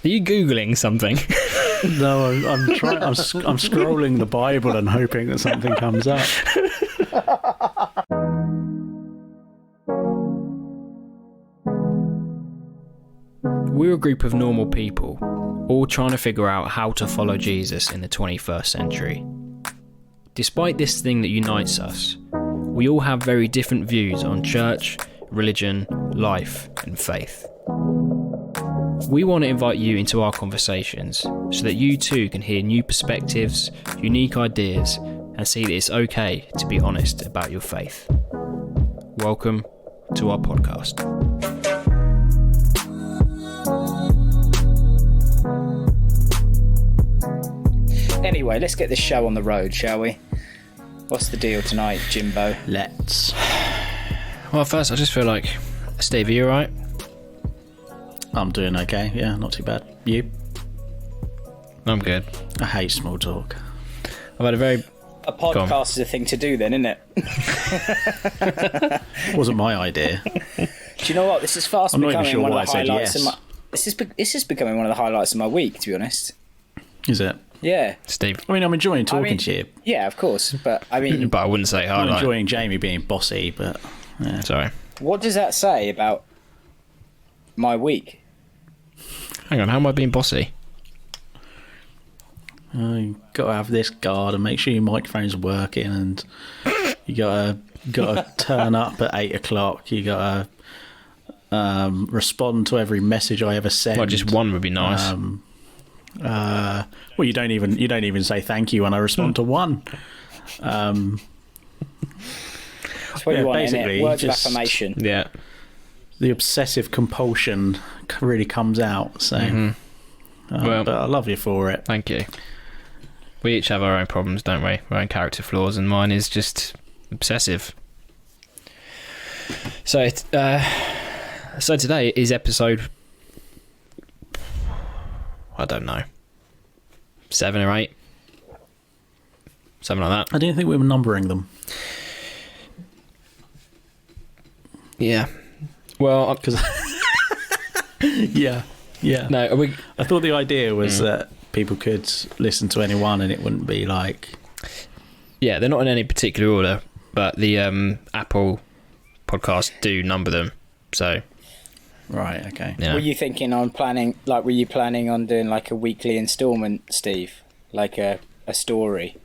Are you Googling something? No, I'm scrolling the Bible and hoping that something comes up. We're a group of normal people, all trying to figure out how to follow Jesus in the 21st century. Despite this thing that unites us, we all have very different views on church, religion, life, and faith. We want to invite you into our conversations so that you too can hear new perspectives, unique ideas, and see that it's okay to be honest about your faith. Welcome to our podcast. Anyway, let's get this show on the road, shall we? What's the deal tonight, Jimbo? Let's. Well, first, I just feel like, Steve, are you alright? I'm doing okay, yeah, not too bad. You? I'm good. I hate small talk. I've had a very... A podcast is a thing to do then, isn't it? Wasn't my idea. Do you know what? This is fast I'm not becoming even sure one why of the I said highlights yes. of my... This is becoming one of the highlights of my week, to be honest. Is it? Yeah. Steve. I mean, I'm enjoying talking to you. Yeah, of course, but I mean... But I wouldn't say I'm highlight. enjoying Jamie being bossy, but... Yeah. Sorry. What does that say about my week? Hang on, how am I being bossy? You got to have this guard and make sure your microphone's working, and you got to turn up at 8 o'clock. You got to respond to every message I ever send. Well, just one would be nice. Well, you don't even say thank you when I respond to one. That's what you want, basically, innit? Words just- of affirmation. Yeah. The obsessive compulsion really comes out. So, Well- but I love you for it. Thank you. We each have our own problems, don't we? Our own character flaws, and mine is just obsessive. So, so today is episode... I don't know. 7 or 8? Something like that. I didn't think we were numbering them. Yeah. Well, Because yeah. no, are we... I thought the idea was that people could listen to anyone and it wouldn't be like... Yeah, they're not in any particular order, but the Apple podcasts do number them. So, Right, okay. yeah. Were you planning on doing like a weekly instalment, Steve? Like a story?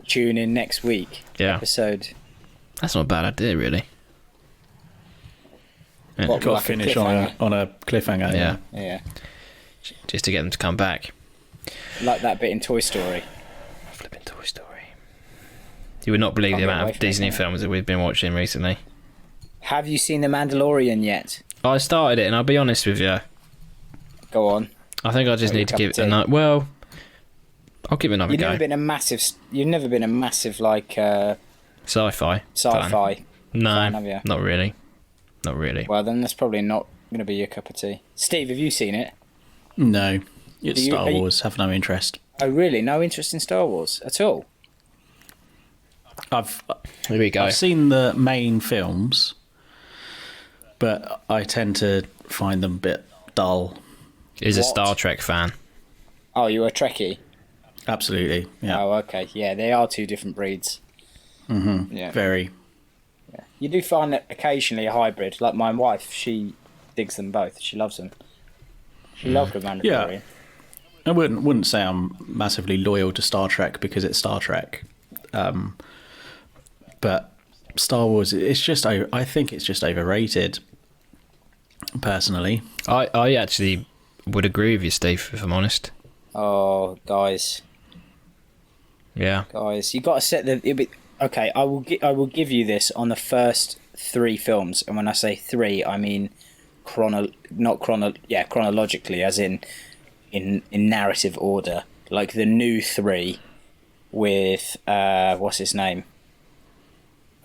Tune in next week. Yeah. Episode. That's not a bad idea, really. Yeah. What, Got to like a finish cliffhanger? on a cliffhanger. Yeah. Yeah. Just to get them to come back. Like that bit in Toy Story. Flipping Toy Story. You would not believe Can't the get amount away of from it, Disney can you? films that we've been watching recently. Have you seen The Mandalorian yet? I started it, and I'll be honest with you. Go on. I think I just Got need to your give it cup of tea? another... Well, I'll give it another You've go. never been a massive like Sci-fi. sci-fi fan. No, fan, have you? not really. Not really. Well, then that's probably not going to be your cup of tea. Steve, have you seen it? No. It's Do you- Star are you- Wars. Have no interest. Oh, really? No interest in Star Wars at all? I've Here we go. seen the main films, but I tend to find them a bit dull. Is a What? Star Trek fan. Oh, you're a Trekkie? Absolutely. Yeah. Oh, okay. Yeah, they are two different breeds. Mm-hmm. Yeah. Very. You do find that occasionally a hybrid. Like my wife, she digs them both. She loves them. She loved The Mandalorian. Yeah. I wouldn't say I'm massively loyal to Star Trek because it's Star Trek. But Star Wars, I think it's just overrated, personally. I actually would agree with you, Steve, if I'm honest. Oh, guys, Yeah. you got to set the. Okay, I will give you this on the first 3 films, and when I say 3, I mean chronologically, as in narrative order, like the new 3 with what's his name?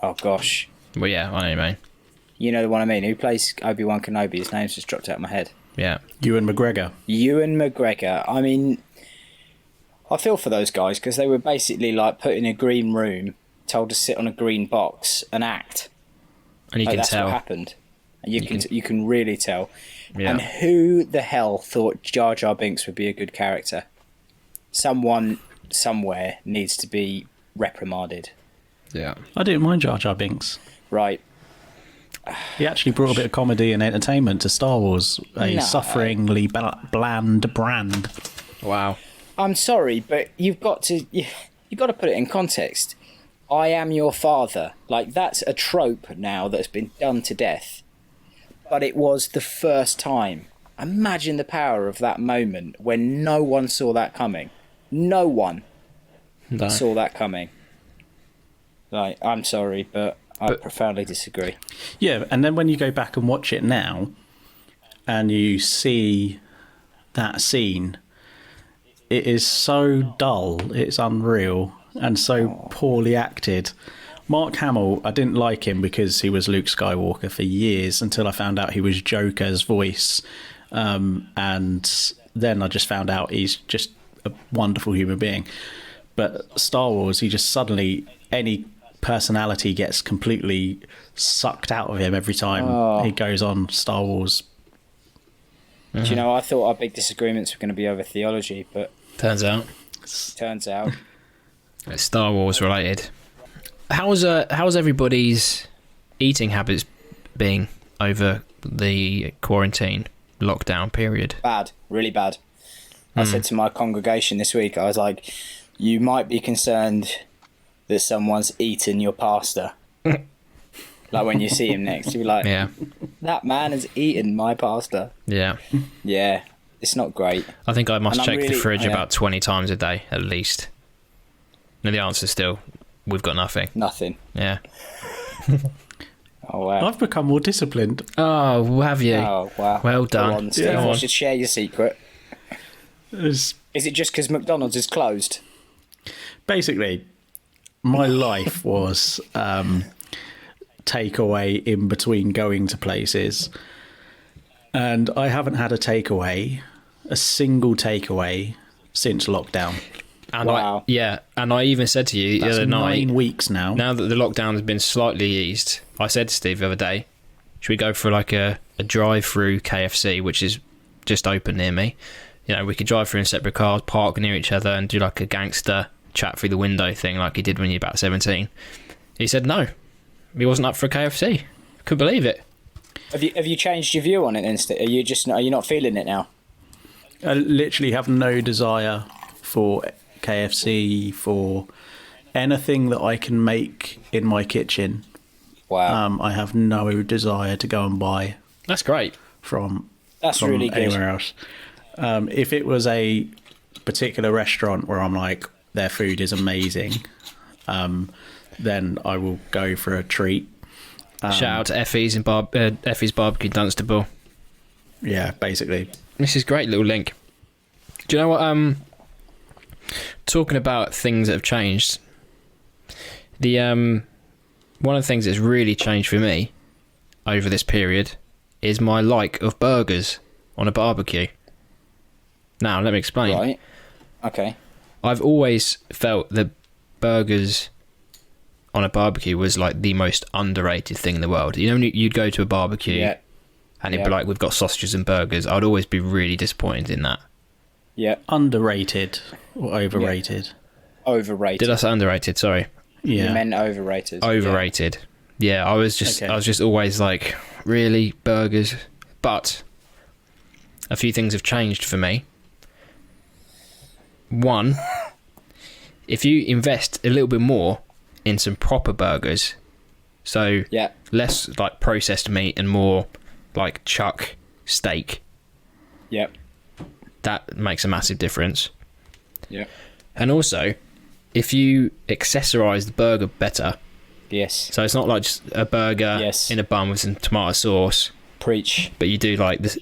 Oh gosh, Well, yeah, I know what you mean. you know the one I mean. Who plays Obi-Wan Kenobi? His name's just dropped out of my head. Yeah. Ewan McGregor. Ewan McGregor. I mean, I feel for those guys because they were basically like put in a green room, told to sit on a green box and act. And you Like, can that's tell. what happened. You can really tell. Yeah. And who the hell thought Jar Jar Binks would be a good character? Someone somewhere needs to be reprimanded. Yeah. I didn't mind Jar Jar Binks. Right. He actually brought a bit of comedy and entertainment to Star Wars, a No. sufferingly bland brand. Wow. I'm sorry, but you've got to put it in context. I am your father. Like, that's a trope now that's been done to death. But it was the first time. Imagine the power of that moment when no one saw that coming. No one No. saw that coming. Like, I'm sorry, but I profoundly disagree. Yeah, and then when you go back and watch it now, and you see that scene, it is so dull, it's unreal, and so poorly acted. Mark Hamill, I didn't like him because he was Luke Skywalker for years until I found out he was Joker's voice. And then I just found out he's just a wonderful human being. But Star Wars, he just suddenly, any personality gets completely sucked out of him every time he goes on Star Wars. Do you know, I thought our big disagreements were going to be over theology, but Turns out turns out... it's Star Wars related. How's everybody's eating habits being over the quarantine lockdown period? Bad, really bad. I said to my congregation this week, I was like, you might be concerned that someone's eaten your pastor. Like, when you see him next, you'll be like, Yeah. that man has eaten my pastor. Yeah. Yeah, it's not great. I think I must And I'm check the really- fridge yeah. about 20 times a day, at least. And the answer's still, we've got nothing. Nothing. Yeah. Oh, wow. I've become more disciplined. Oh, have you? Oh, wow. Well Go done. on, Steve. Go You on. should share your secret. It's Is it just because McDonald's is closed? basically, my life was takeaway in between going to places. And I haven't had a single takeaway since lockdown. And Wow. and I even said to you That's the other night, 9 weeks now. now that the lockdown has been slightly eased, I said to Steve the other day, should we go for like a drive-through KFC, which is just open near me? You know, we could drive through in separate cars, park near each other, and do like a gangster chat through the window thing like he did when you were about 17. He said no. He wasn't up for a KFC. Couldn't believe it. Have you changed your view on it then? Are you not feeling it now? I literally have no desire for KFC, for anything that I can make in my kitchen. Wow. I have no desire to go and buy That's great. from That's from really good. anywhere else. If it was a particular restaurant where I'm like, their food is amazing, then I will go for a treat. Shout out to Effie's Effie's Barbecue Dunstable. Yeah, basically. This is a great little link. Do you know what? Talking about things that have changed, the one of the things that's really changed for me over this period is my like of burgers on a barbecue. Now, let me explain. Right. Okay. I've always felt that burgers on a barbecue was like the most underrated thing in the world. You know, when you'd go to a barbecue Yeah. and it'd be like, we've got sausages and burgers, I'd always be really disappointed in that. Yeah. Underrated or overrated? Overrated. Did I say underrated? Sorry. You Yeah. meant overrated. Overrated. Yeah, I was just always like, really, burgers? But a few things have changed for me. One, if you invest a little bit more in some proper burgers, so Yeah. less like processed meat and more like chuck steak, Yep. that makes a massive difference. Yep. And also, if you accessorize the burger better, Yes. so it's not like just a burger Yes. in a bun with some tomato sauce, Preach. but you do like this,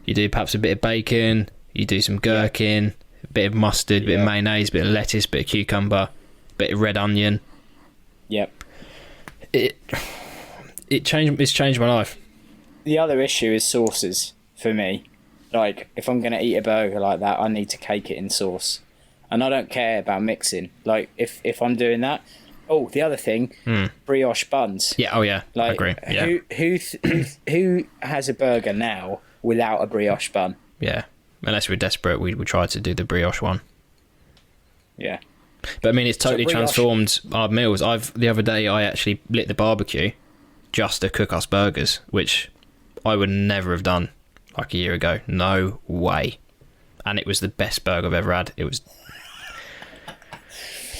you do perhaps a bit of bacon, you do some gherkin, a bit of mustard, a bit of Yeah. mayonnaise, a bit of lettuce, a bit of cucumber, a bit of red onion. Yep. It's changed my life. The other issue is sauces for me. Like, if I'm going to eat a burger like that, I need to cake it in sauce. And I don't care about mixing. Like, if I'm doing that, Oh, the other thing, brioche buns. Yeah. Oh yeah. I Like, agree. Yeah. who has a burger now without a brioche bun? Yeah. Unless we're desperate, we would try to do the brioche one. Yeah. But I mean, it's totally brioche- transformed our meals. The other day I actually lit the barbecue just to cook us burgers, which I would never have done like a year ago. No way. And it was the best burger I've ever had. It was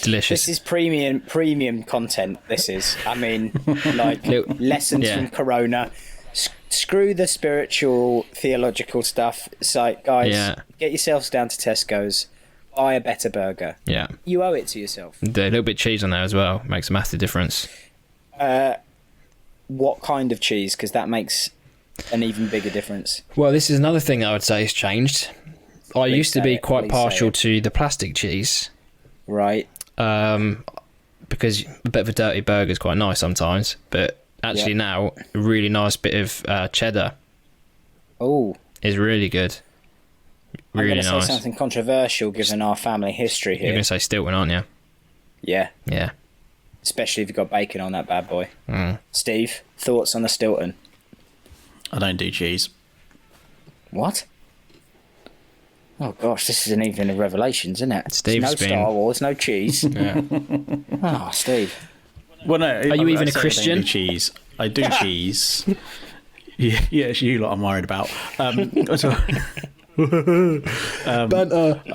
delicious. This is premium content. This is. I mean, like lessons Yeah. from Corona. Screw the spiritual, theological stuff. It's like, guys, get yourselves down to Tesco's. Buy a better burger. Yeah. You owe it to yourself. The little bit of cheese on there as well makes a massive difference. What kind of cheese? Because that makes an even bigger difference. Well, this is another thing that I would say has changed. I used to be quite partial to the plastic cheese. Right. Because a bit of a dirty burger is quite nice sometimes. But actually now, a really nice bit of cheddar is really good. Really I'm going to nice. say something controversial given our family history here. You're going to say Stilton, aren't you? Yeah. Yeah. Especially if you've got bacon on that bad boy. Mm. Steve, thoughts on the Stilton? I don't do cheese. What? Oh gosh, this isn't even a Revelations, isn't it? Steve's no been- Star Wars, no cheese. Yeah. Oh, Steve. Well, no. Are you even a Christian? I do cheese. I do cheese. Yeah, it's you lot I'm worried about. I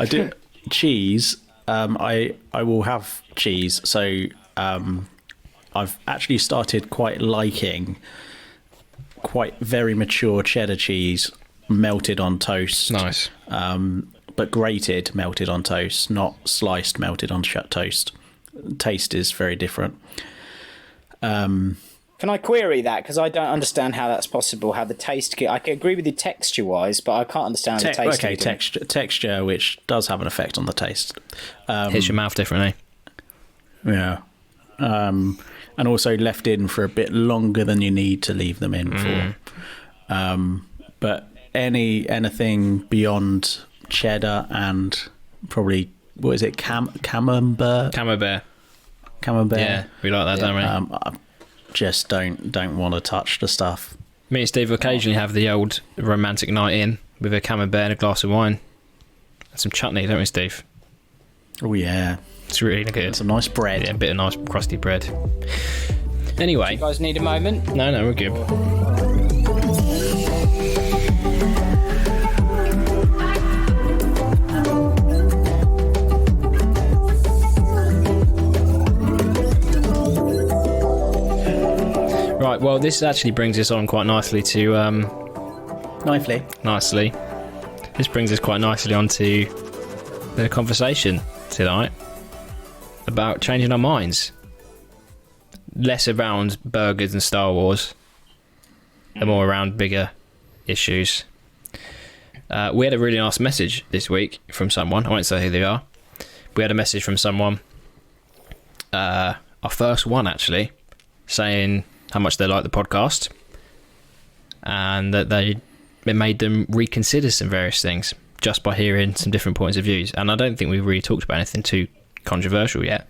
do cheese. I will have cheese. So I've actually started quite liking quite very mature cheddar cheese melted on toast. Nice. But grated melted on toast, not sliced melted on toast. Taste is very different. Can I query that? Because I don't understand how that's possible, how the taste... I can agree with you texture-wise, but I can't understand the taste. Okay, texture, which does have an effect on the taste. Hits your mouth differently. Yeah. And also left in for a bit longer than you need to leave them in for. But anything beyond cheddar and probably, what is it, camembert? Camembert. Camembert. Yeah, we like that, don't we? I just don't want to touch the stuff. Me and Steve occasionally have the old romantic night in with a camembert and a glass of wine. And some chutney, don't we, Steve? Oh, yeah. It's really good. Some nice bread. Yeah, a bit of nice crusty bread. Anyway. You guys need a moment? No, we're good. Right, well, this actually brings us on quite nicely to... Nicely. This brings us quite nicely onto the conversation tonight about changing our minds. Less around burgers and Star Wars, and more around bigger issues. We had a really nice message this week from someone. I won't say who they are. We had a message from someone, our first one actually, saying how much they like the podcast and that it made them reconsider some various things just by hearing some different points of views. And I don't think we've really talked about anything too controversial yet.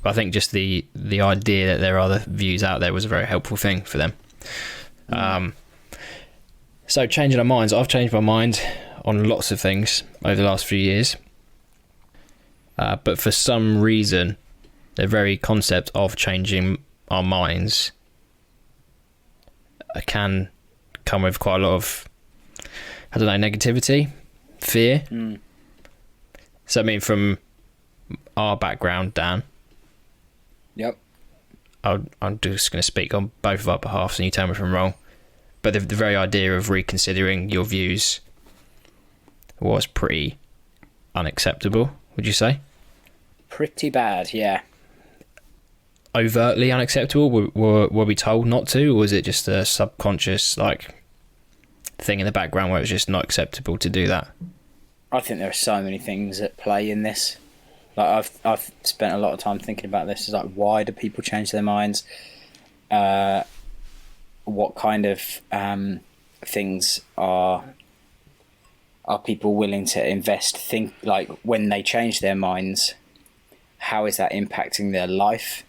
But I think just the idea that there are other views out there was a very helpful thing for them. So changing our minds. I've changed my mind on lots of things over the last few years. But for some reason, the very concept of changing our minds can come with quite a lot of, I don't know, negativity, fear. So I mean, from our background, Dan, Yep. I'm just going to speak on both of our behalves and you tell me if I'm wrong, but the very idea of reconsidering your views was pretty unacceptable, would you say? Pretty bad, yeah. Overtly unacceptable? Were we told not to, or was it just a subconscious thing in the background where it was just not acceptable to do that? I think there are so many things at play in this. Like I've spent a lot of time thinking about this. It's like, why do people change their minds? What kind of things are people willing to invest? Think like when they change their minds, how is that impacting their life,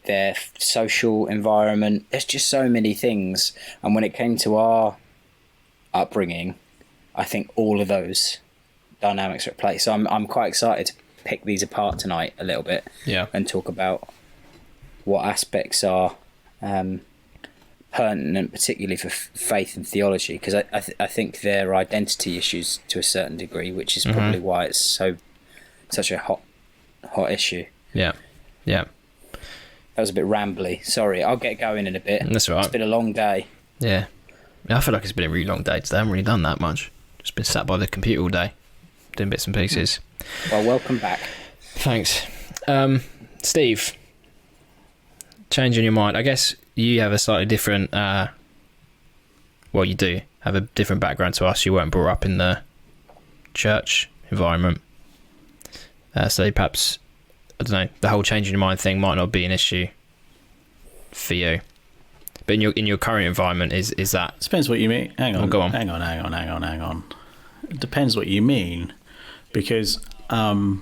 their social environment? There's just so many things. And when it came to our upbringing, I think all of those dynamics are at play. So I'm quite excited to pick these apart tonight a little bit, and talk about what aspects are pertinent, particularly for faith and theology, because I think they're identity issues to a certain degree, which is probably why it's such a hot issue. Yeah. That was a bit rambly. Sorry, I'll get going in a bit. That's all right. It's been a long day. Yeah. I feel like it's been a really long day today. I haven't really done that much. Just been sat by the computer all day, doing bits and pieces. Well, welcome back. Thanks. Steve, changing your mind. I guess you have a slightly different... well, you do have a different background to us. You weren't brought up in the church environment. So perhaps, I don't know, the whole changing your mind thing might not be an issue for you. But in your current environment, is that... Depends what you mean. Hang on. Well, go on. Hang on. It depends what you mean, because I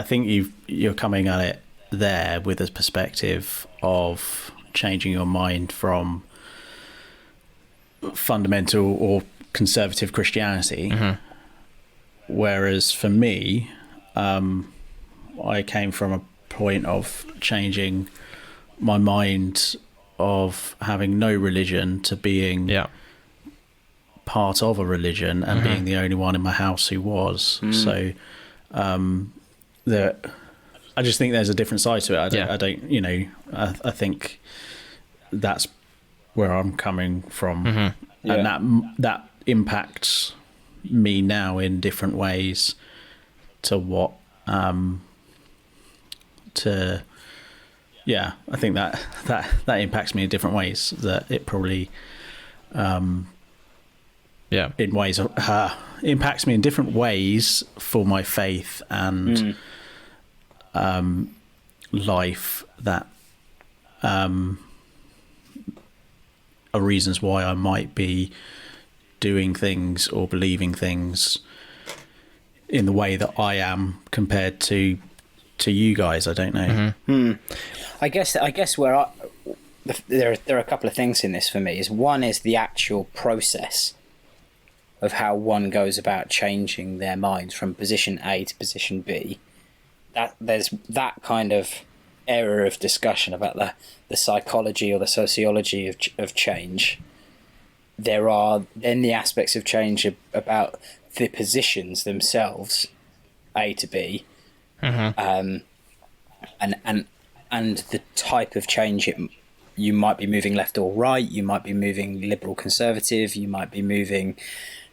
think you're coming at it there with a perspective of changing your mind from fundamental or conservative Christianity, whereas for me, I came from a point of changing my mind of having no religion to being part of a religion and being the only one in my house who was. So I just think there's a different side to it. I don't, you know, I think that's where I'm coming from, and that impacts me now in different ways to what I think that impacts me in different ways, that it probably in ways impacts me in different ways for my faith and life, that are reasons why I might be doing things or believing things in the way that I am compared to you guys. I don't know. I guess where there are a couple of things in this for me. One is the actual process of how one goes about changing their mind from position A to position B. That there's that kind of area of discussion about the psychology or the sociology of change. There are then the aspects of change about the positions themselves, A to B, and the type of change you might be moving left or right. You might be moving liberal conservative. You might be moving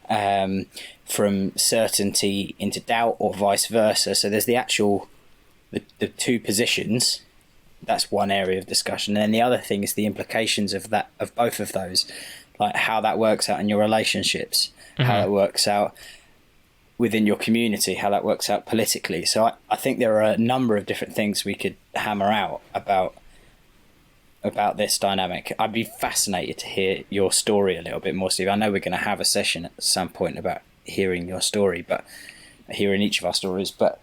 from certainty into doubt, or vice versa. So there's the two positions. That's one area of discussion. And then the other thing is the implications of both of those, like how that works out in your relationships, how that works out within your community, how that works out politically. So I think there are a number of different things we could hammer out about this dynamic. I'd be fascinated to hear your story a little bit more, Steve. I know we're going to have a session at some point about hearing your story, but hearing each of our stories. But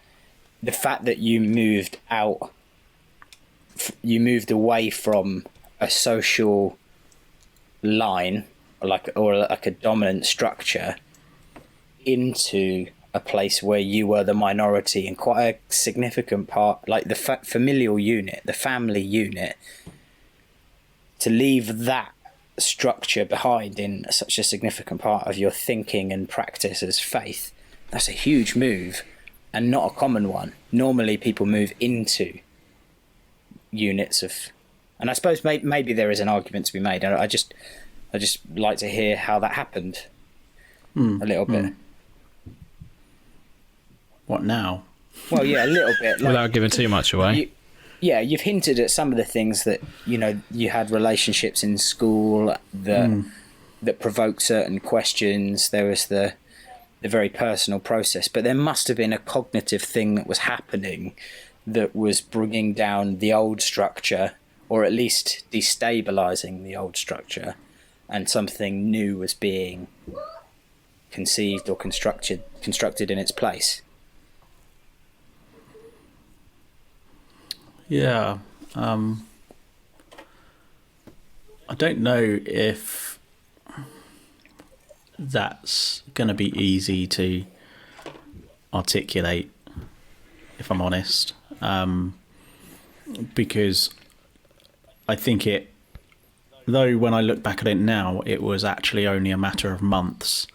the fact that you moved away from a social line, or like a dominant structure, into a place where you were the minority in quite a significant part, like the familial unit, the family unit, to leave that structure behind in such a significant part of your thinking and practice as faith, that's a huge move and not a common one. Normally people move into units of, and I suppose maybe there is an argument to be made. I just like to hear how that happened a little bit. What now? Well, yeah, a little bit. Like, without giving too much away. You've hinted at some of the things that, you know, you had relationships in school that provoked certain questions. There was the very personal process, but there must have been a cognitive thing that was happening that was bringing down the old structure, or at least destabilizing the old structure, and something new was being conceived or constructed in its place. Yeah. I don't know if that's going to be easy to articulate, if I'm honest, because I think though when I look back at it now, it was actually only a matter of months.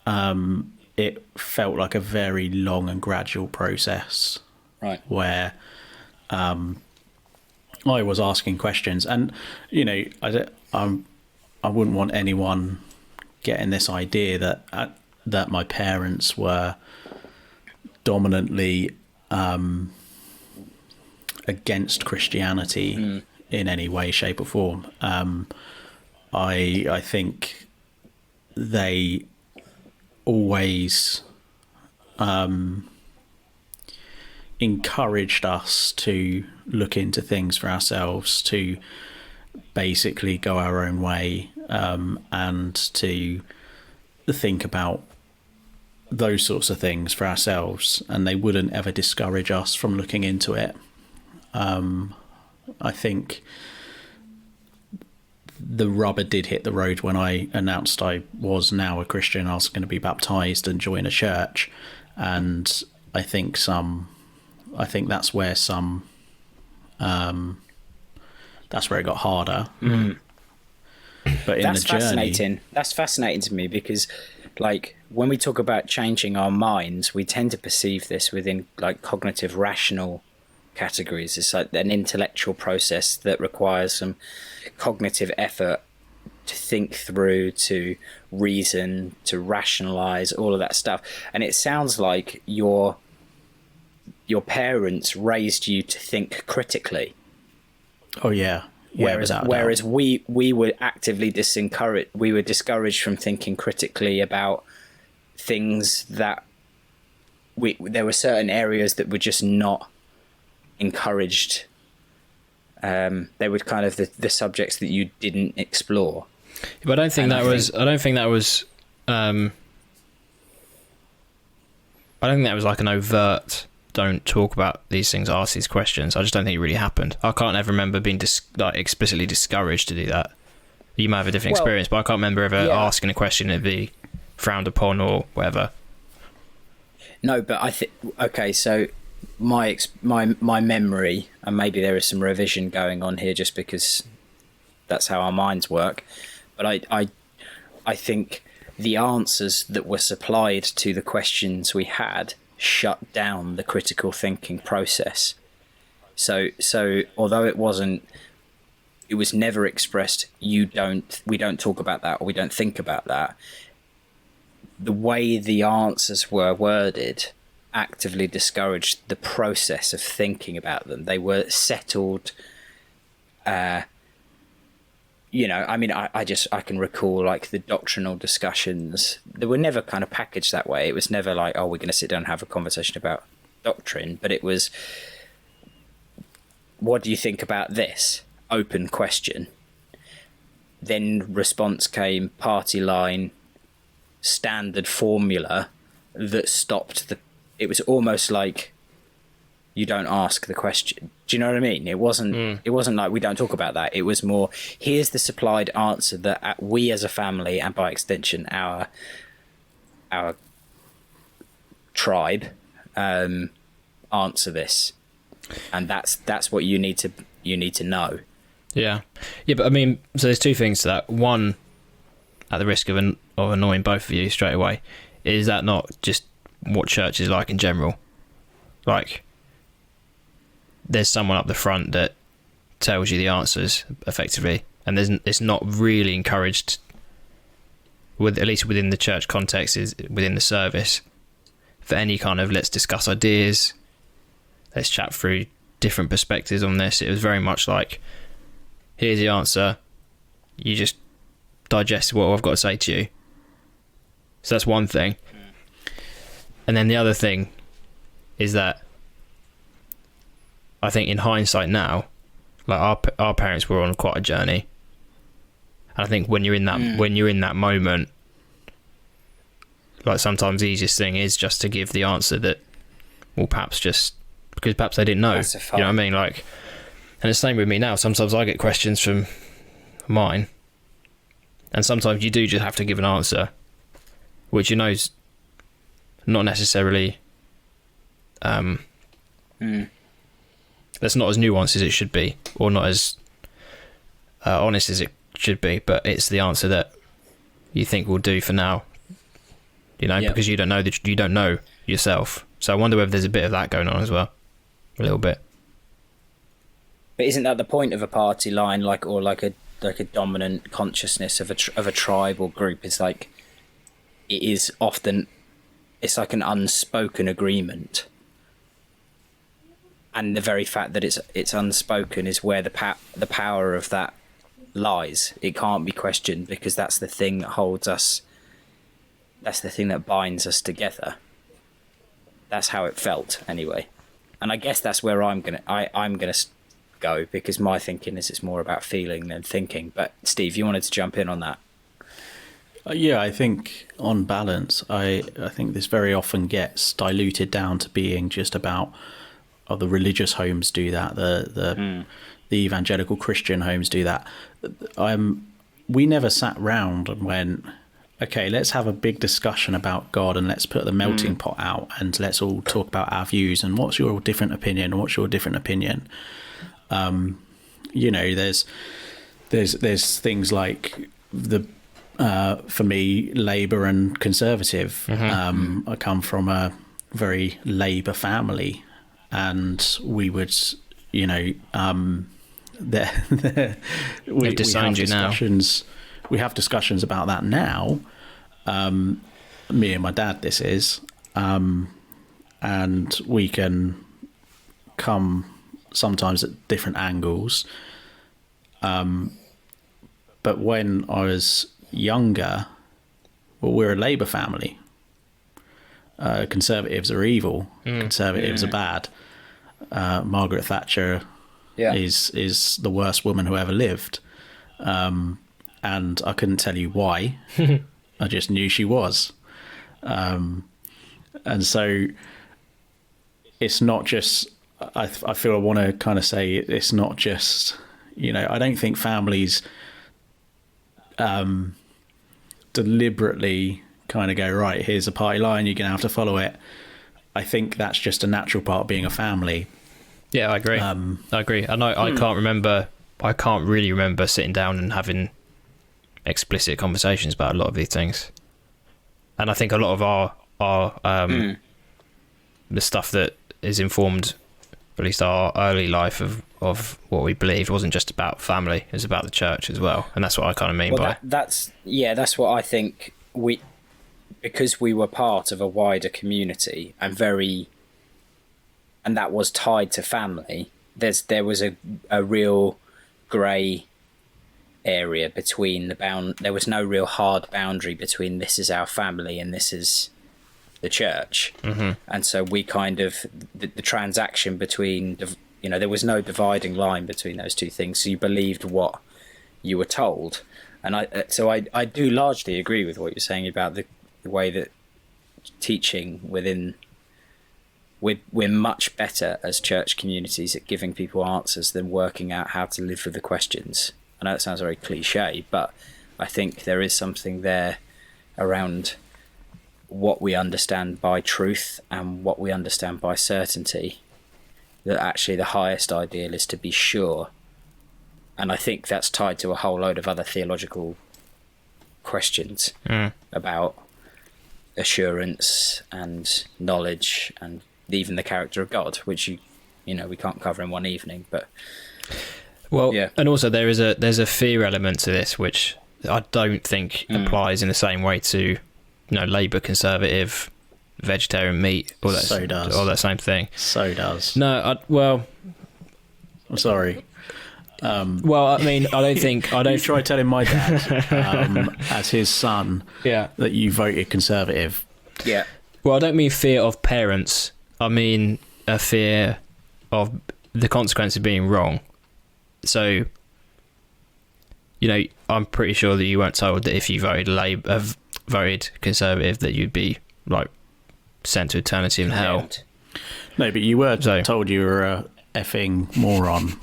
It felt like a very long and gradual process, Right. where I was asking questions, and I wouldn't want anyone getting this idea that my parents were dominantly against Christianity in any way, shape, or form. I think they always encouraged us to look into things for ourselves, to basically go our own way, and to think about those sorts of things for ourselves, and they wouldn't ever discourage us from looking into it. I think the rubber did hit the road when I announced I was now a Christian. I was going to be baptized and join a church, and I think that's where that's where it got harder. But in the journey, that's fascinating to me, because like when we talk about changing our minds, we tend to perceive this within like cognitive rational categories. It's like an intellectual process that requires some cognitive effort to think through, to reason, to rationalize, all of that stuff. And it sounds like your parents raised you to think critically. Oh yeah. Whereas we were actively discouraged from thinking critically about things that there were certain areas that were just not encouraged. They were kind of the subjects that you didn't explore. But I don't think that was like an overt don't talk about these things, ask these questions. I just don't think it really happened. I can't ever remember being explicitly discouraged to do that. You might have a different experience, but I can't remember ever asking a question and be frowned upon or whatever. No, but I think okay. So my memory, and maybe there is some revision going on here, just because that's how our minds work. But I think the answers that were supplied to the questions we had shut down the critical thinking process. So although it was never expressed, we don't talk about that, or we don't think about that, the way the answers were worded actively discouraged the process of thinking about them. They were settled, I can recall like the doctrinal discussions. They were never kind of packaged that way. It was never like, oh, we're going to sit down and have a conversation about doctrine, but it was, what do you think about this? Open question. Then response came, party line, standard formula that stopped it was almost like you don't ask the question. Do you know what I mean? It wasn't like we don't talk about that. It was more, here's the supplied answer that we as a family, and by extension our tribe, answer this. And that's what you need to know. Yeah, but I mean, so there's two things to that. One, at the risk of annoying both of you straight away, is that not just what church is like in general? Like, there's someone up the front that tells you the answers effectively, and it's not really encouraged, at least within the church context, is within the service, for any kind of let's discuss ideas, let's chat through different perspectives on this. It was very much like, here's the answer, you just digest what I've got to say to you. So that's one thing. And then the other thing is that I think in hindsight now, like our parents were on quite a journey. And I think when you're in that moment, like sometimes the easiest thing is just to give the answer that will perhaps just because perhaps they didn't know. That's a You know what I mean? Like, and it's the same with me now. Sometimes I get questions from mine, and sometimes you do just have to give an answer, which you know is not necessarily that's not as nuanced as it should be, or not as honest as it should be, but it's the answer that you think will do for now, you know, because you don't know yourself. So I wonder whether there's a bit of that going on as well, a little bit. But isn't that the point of a party line, like a dominant consciousness of a tribe or group? It's like, it is often, it's like an unspoken agreement, and the very fact that it's unspoken is where the power of that lies. It can't be questioned, because that's the thing that holds us. That's the thing that binds us together. That's how it felt, anyway. And I guess that's where I'm gonna go, because my thinking is it's more about feeling than thinking. But Steve, you wanted to jump in on that. Yeah, I think on balance, I think this very often gets diluted down to being just about, the religious homes do that, the evangelical Christian homes do that. We never sat round and went, okay, let's have a big discussion about God, and let's put the melting pot out, and let's all talk about our views and what's your different opinion, and what's your different opinion. You know, there's things like for me, Labour and Conservative. I come from a very Labour family, and we would, you know, we have discussions about that now. Me and my dad, this is, and we can come sometimes at different angles. But when I was younger, well, we're a Labour family. Conservatives are evil. Conservatives are bad. Margaret Thatcher is the worst woman who ever lived. And I couldn't tell you why. I just knew she was. And so it's not just, I feel I want to kind of say it's not just, you know, I don't think families deliberately kind of go, right, here's a party line, you're going to have to follow it. I think that's just a natural part of being a family. Yeah, I agree. I agree. And I can't really remember sitting down and having explicit conversations about a lot of these things. And I think a lot of our the stuff that is informed, at least our early life of what we believed, wasn't just about family, it was about the church as well. And that's what I kind of mean by that's what I think. Because we were part of a wider community and that was tied to family, there was a real grey area between there was no real hard boundary between this is our family and this is the church. And so we kind of the transaction between, you know, there was no dividing line between those two things, so you believed what you were told. And I do largely agree with what you're saying about the way that teaching we're much better as church communities at giving people answers than working out how to live with the questions. I know it sounds very cliche, but I think there is something there around what we understand by truth and what we understand by certainty, that actually the highest ideal is to be sure. And I think that's tied to a whole load of other theological questions about assurance and knowledge and even the character of God, which you know we can't cover in one evening. But and also there's a fear element to this, which I don't think applies in the same way to, you know, Labour, Conservative, vegetarian, meat, all that. So does all that same thing. So does. No, I'm sorry. Well, I mean, I don't try telling my dad, as his son, that you voted Conservative. Yeah. Well, I don't mean fear of parents. I mean a fear of the consequence of being wrong. So, you know, I'm pretty sure that you weren't told that if you voted Conservative that you'd be like sent to eternity in hell. No, but you were So- told you were a effing moron.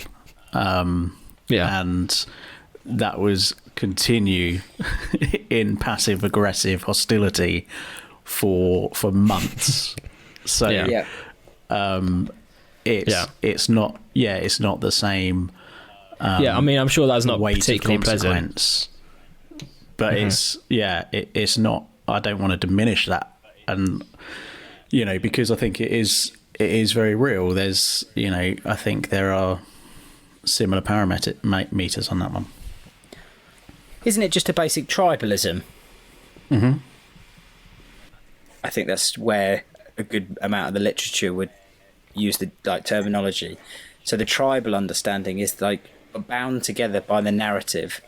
Yeah. And that was continue in passive aggressive hostility for months. So Yeah. it's not the same Yeah, I mean, I'm sure that's not weight of particularly pleasant. consequence. But it's not. I don't want to diminish that, and because I think it is very real. There's I think there are similar parameters on that one. Isn't it just a basic tribalism? Mm-hmm. I think that's where a good amount of the literature would use the terminology. So the tribal understanding is bound together by the narrative,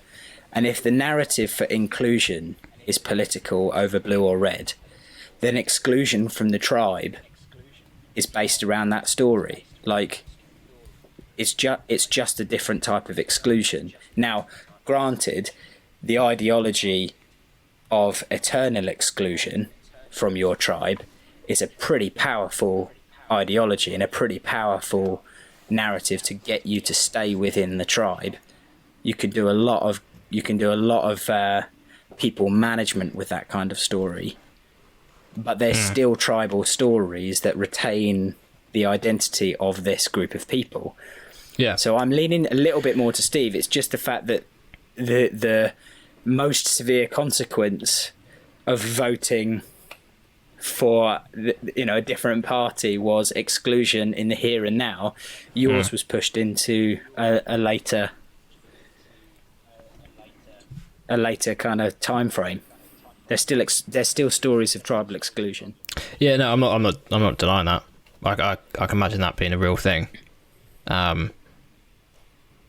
and if the narrative for inclusion is political over blue or red, then exclusion from the tribe is based around that story. It's just a different type of exclusion. Now, granted, the ideology of eternal exclusion from your tribe is a pretty powerful ideology and a pretty powerful narrative to get you to stay within the tribe. You can do a lot of people management with that kind of story, but they're still tribal stories that retain the identity of this group of people. Yeah. So I'm leaning a little bit more to Steve. It's just the fact that the most severe consequence of voting for a different party was exclusion in the here and now. Yours was pushed into a later kind of time frame. There's still stories of tribal exclusion. Yeah, no, I'm not denying that. I can imagine that being a real thing. But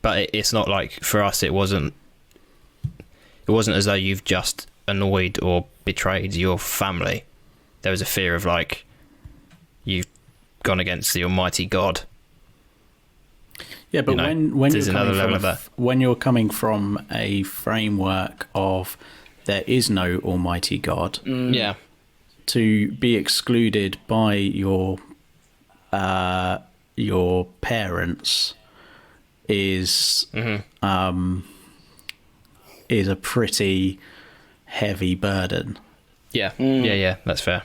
it's not like, for us, it wasn't as though you've just annoyed or betrayed your family. There was a fear of you've gone against the Almighty God. Yeah, but when you're coming from a framework of there is no Almighty God, Yeah. to be excluded by your parents is a pretty heavy burden. Yeah. Yeah, that's fair.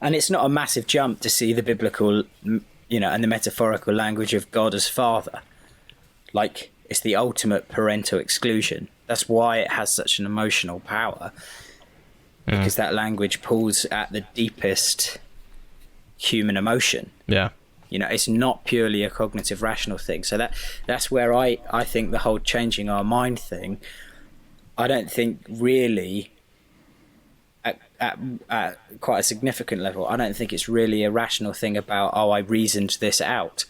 And it's not a massive jump to see the biblical, and the metaphorical language of God as Father. It's the ultimate parental exclusion. That's why it has such an emotional power, because that language pulls at the deepest human emotion. Yeah. It's not purely a cognitive rational thing. So that's where I think the whole changing our mind thing, I don't think really at quite a significant level, I don't think it's really a rational thing about, I reasoned this out.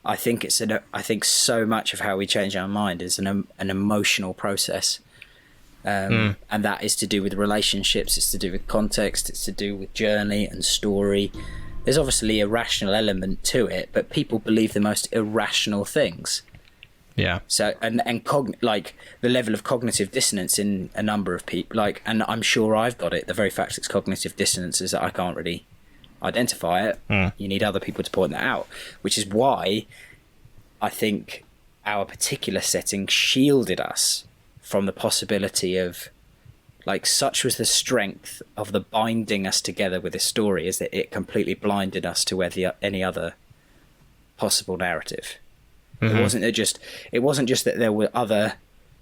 I think I think so much of how we change our mind is an emotional process. And that is to do with relationships, it's to do with context, it's to do with journey and story. There's obviously a rational element to it, but people believe the most irrational things. Yeah. So and the level of cognitive dissonance in a number of people, and I'm sure I've got it. The very fact it's cognitive dissonance is that I can't really identify it. You need other people to point that out, which is why I think our particular setting shielded us from the possibility of, such was the strength of the binding us together with this story, is that it completely blinded us to any other possible narrative. It wasn't just that there were other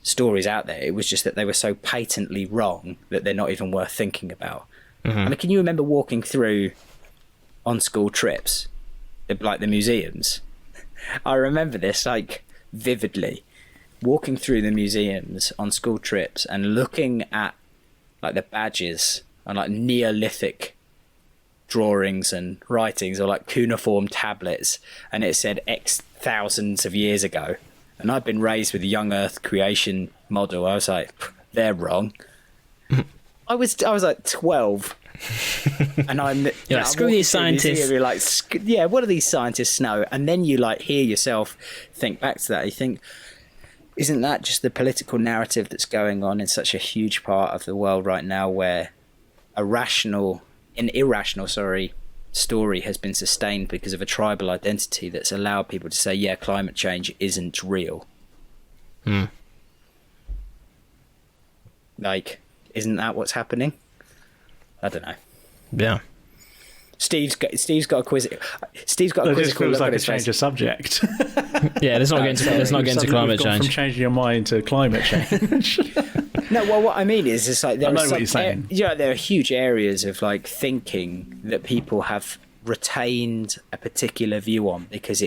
stories out there. It was just that they were so patently wrong that they're not even worth thinking about. I mean, can you remember walking through on school trips, the museums? I remember this vividly, walking through the museums on school trips and looking at the badges and Neolithic drawings and writings, or cuneiform tablets, and it said X thousands of years ago. And I've been raised with the young Earth creation model. I was like, they're wrong. I was 12. And I'm screw these scientists. You're what do these scientists know? And then you hear yourself think back to that. You think, isn't that just the political narrative that's going on in such a huge part of the world right now, where irrational story has been sustained because of a tribal identity that's allowed people to say, yeah, climate change isn't real. Like, isn't that what's happening? I don't know. Yeah. Steve's got a quiz. Steve's got a It quiz. just feels like a change of subject. Yeah, let's not get into climate We've gone change. from changing your mind to climate change. No, well, what I mean is, it's like there I know are what you're saying. there are huge areas of like thinking that people have retained a particular view on because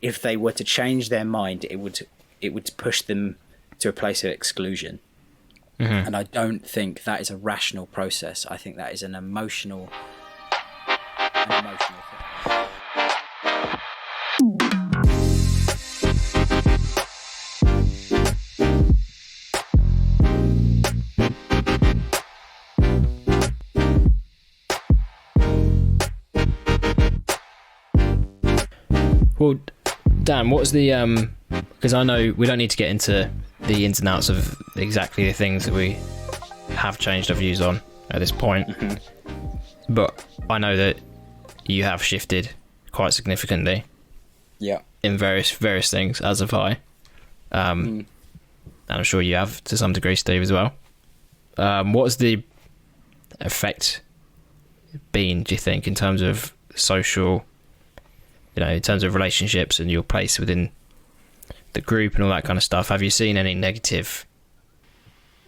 if they were to change their mind, it would push them to a place of exclusion. Mm-hmm. And I don't think that is a rational process. I think that is an emotional thing. Well, Dan, what's the because I know we don't need to get into the ins and outs of exactly the things that we have changed our views on at this point, but I know that you have shifted quite significantly. Yeah. In various things, as have I, and I'm sure you have to some degree, Steve, as well. What's the effect been, do you think, in terms of social, in terms of relationships and your place within the group and all that kind of stuff? Have you seen any negative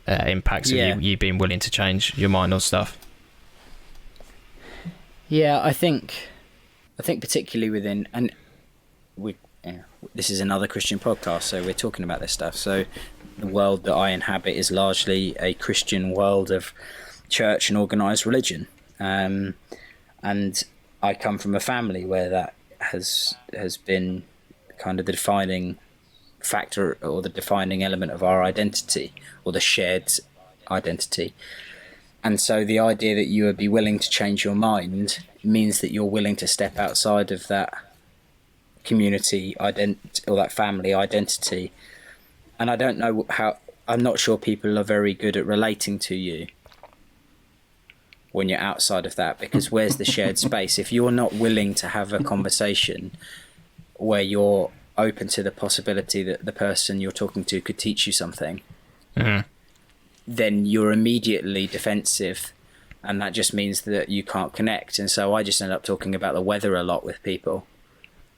impacts of you being willing to change your mind on stuff? Yeah, I think particularly within, and this is another Christian podcast, so we're talking about this stuff. So the world that I inhabit is largely a Christian world of church and organised religion, and I come from a family where that has been kind of the defining factor or the defining element of our identity, or the shared identity. And so the idea that you would be willing to change your mind means that you're willing to step outside of that community or that family identity. And I don't know I'm not sure people are very good at relating to you when you're outside of that, because where's the shared space? If you're not willing to have a conversation where you're open to the possibility that the person you're talking to could teach you something, then you're immediately defensive, and that just means that you can't connect. And so I just end up talking about the weather a lot with people.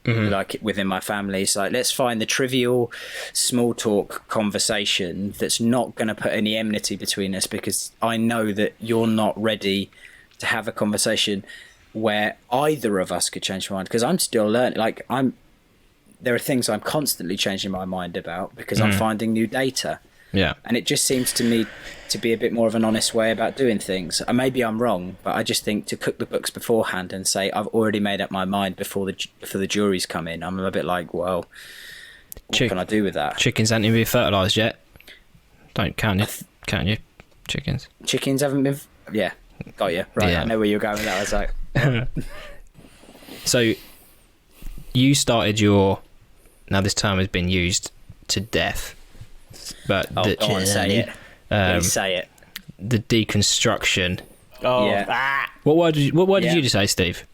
Like within my family, it's like, let's find the trivial small talk conversation that's not going to put any enmity between us, because I know that you're not ready to have a conversation where either of us could change my mind, because I'm still learning. Like there are things I'm constantly changing my mind about because I'm finding new data. Yeah. And it just seems to me to be a bit more of an honest way about doing things. And maybe I'm wrong, but I just think to cook the books beforehand and say, I've already made up my mind before the juries come in, I'm a bit like, well, what can I do with that? Chickens haven't even been fertilised yet. Don't count your chickens. Chickens haven't been... Yeah, got you. Right, Yeah. I know where you're going with that. I was like... So, you started your... Now, this term has been used to death. But go on, say it. Please say it. The deconstruction. Oh, Yeah. What word did you just say, Steve?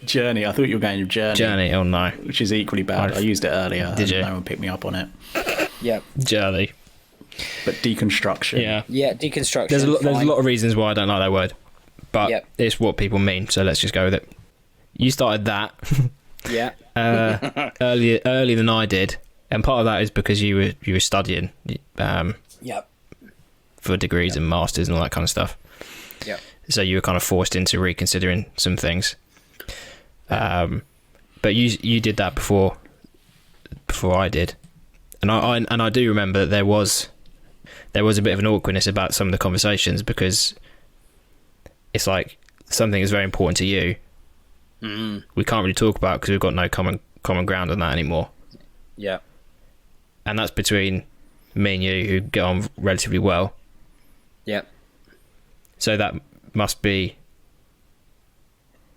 journey. I thought you were going to journey. Journey. Oh no. Which is equally bad. I used it earlier. Did you? No one picked me up on it. Yeah. Journey. But deconstruction. Yeah. Yeah, deconstruction. There's a lot of reasons why I don't like that word, but Yep. it's what people mean. So let's just go with it. You started that Yeah. earlier than I did, and part of that is because you were studying Yep. for degrees and masters and all that kind of stuff. Yep. So you were kind of forced into reconsidering some things. But you did that before I did, and I do remember that there was a bit of an awkwardness about some of the conversations, because it's like something is very important to you. We can't really talk about because we've got no common ground on that anymore. Yeah. And that's between me and you, who get on relatively well. Yep. So that must be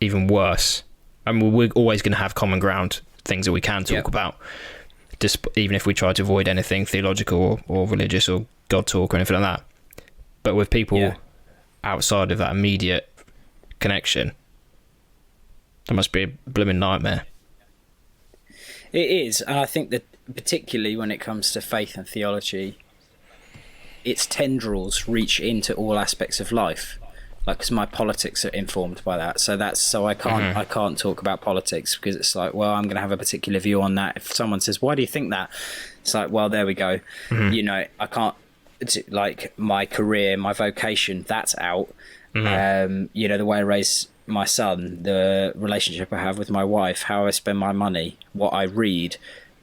even worse. I mean, we're always going to have common ground, things that we can talk about, even if we try to avoid anything theological or religious or God talk or anything like that. But with people outside of that immediate connection, That must be a blooming nightmare. It is, and I think that particularly when it comes to faith and theology, its tendrils reach into all aspects of life. Like, because my politics are informed by that, so I can't talk about politics, because it's like, well, I'm going to have a particular view on that. If someone says, why do you think that? It's like, well, there we go. You know, I can't. It's like my career, my vocation, that's out. You know, the way I raise my son, the relationship I have with my wife, how I spend my money, what I read,